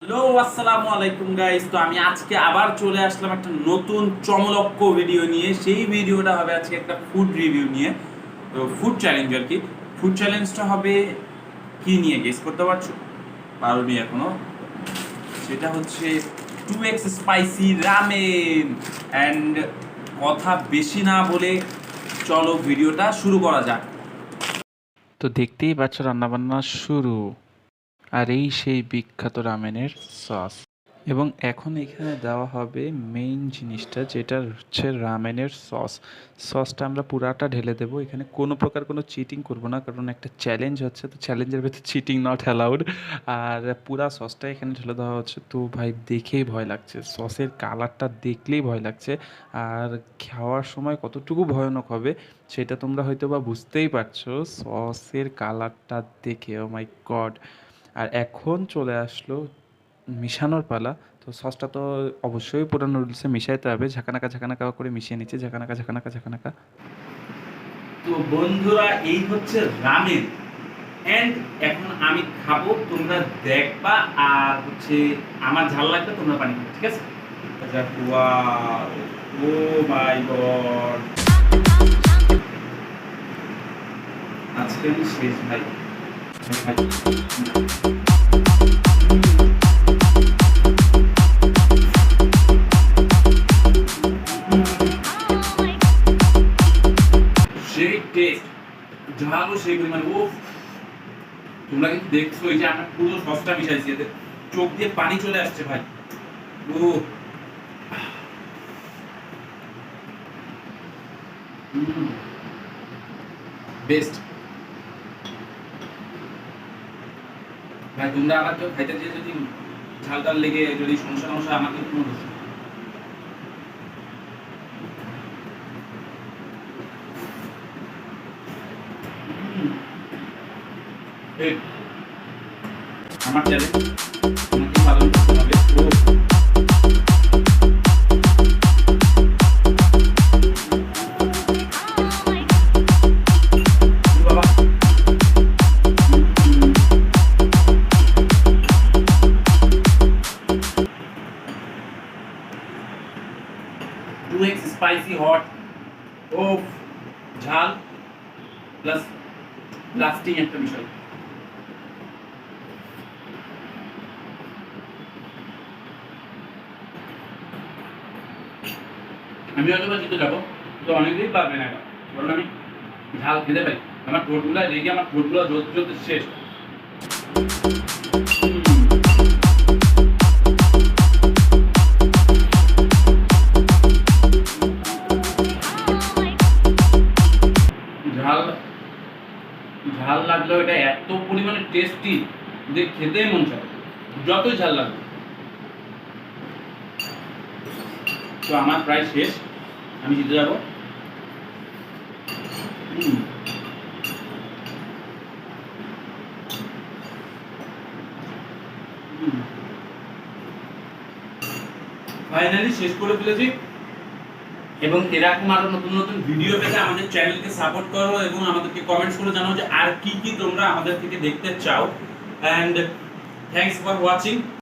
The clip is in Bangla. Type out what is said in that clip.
হ্যালো আসসালামু আলাইকুম গাইস। তো আমি আজকে আবার চলে আসলাম একটা নতুন চমলক্ষ ভিডিও নিয়ে। সেই ভিডিওটা হবে আজকে একটা ফুড রিভিউ নিয়ে, তো ফুড চ্যালেঞ্জ আর কি। ফুড চ্যালেঞ্জটা হবে কি নিয়ে, গেস করতে পারছো? পারোনি এখনো? সেটা হচ্ছে 2x স্পাইসি রামেন। অ্যান্ড কথা বেশি না বলে চলো ভিডিওটা শুরু করা যাক। তো দেখতেই পাচ্ছ রান্নাবান্না শুরু। আর এই সেই বিখ্যাত রামেনের সস। এবং এখন এখানে দেওয়া হবে মেইন জিনিসটা, যেটা হচ্ছে রামেনের সস। সসটা আমরা পুরাটা ঢেলে দেবো। এখানে কোনো প্রকার কোনো চিটিং করব না, কারণ একটা চ্যালেঞ্জ হচ্ছে, তো চ্যালেঞ্জের ভেতর চিটিং নট অ্যালাউড। আর পুরা সসটা এখানে ঢেলে দেওয়া হচ্ছে। তো ভাই দেখেই ভয় লাগছে, সসের কালারটা দেখলেই ভয় লাগছে। আর খাওয়ার সময় কতটুকু ভয়ানক হবে সেটা তোমরা হয়তো বা বুঝতেই পারছো সসের কালারটা দেখে। ও মাই গড! আর এখন চলে আসলো মিশানোর পালা। তো সসটা তো অবশ্যই পুরো নুডলসে মিশাইতে হবে। ঝাঁকানাকা ঝাঁকানাকা করে মিশিয়ে নিচ্ছে, ঝাঁকানাকা ঝাঁকানাকা ঝাঁকানাকা। তো বন্ধুরা, এই হচ্ছে রামেন। এন্ড এখন আমি খাবো, তোমরা দেখবা। আর হচ্ছে আমার ঝাল লাগবে, তোমরা পানি খাবে, ঠিক আছে? আচ্ছা, ওয়াও, ও মাই গড, আজকে আমি শেষ ভাই। ভাই, সেই টেস্ট, ঝালও সেই পরিমাণ। ও, তোমরা কিন্তু দেখছো এই যে আমরা পুরো সসটা মিশাইছি, এতে চোখ দিয়ে পানি চলে আসছে ভাই। ও, বেস্ট ভাই। তোমরা আবার কেউ খাইতে দিয়ে যদি ঝাল টাল লেগে যদি সমস্যা সমস্যা, আমার কিন্তু কোনো দোষ নেই। এই, আমার চ্যালেঞ্জ তোমাকে পালন করতে হবে। ও বাবা, টু এক্স স্পাইসি হট। ও, ঝাল প্লাস লাস্টিং একটা বিষয়। আমি হয়তো বা জিতে যাবো, তো অনেকেই পারবে না এটা, কারণ আমি ঝাল খেতে পারি। আমার ঠোঁটগুলা লেগে, আমার ঠোঁটগুলো জ্বলতে জ্বলতে শেষ। ঝাল ঝাল লাগলেও এটা এত পরিমাণে টেস্টি যে খেতেই মন চায়, যতই ঝাল লাগবে। তো আমার প্রায় শেষ, আমি জিতে যাবো। ফাইনালি শেষ করে ফেলেছি। এবং এরকম আরো নতুন নতুন ভিডিও পেতে আমাদের চ্যানেলকে সাপোর্ট করো এবং আমাদেরকে কমেন্টস করে জানাও যে আর কি কি তোমরা আমাদের থেকে দেখতে চাও। And thanks for watching.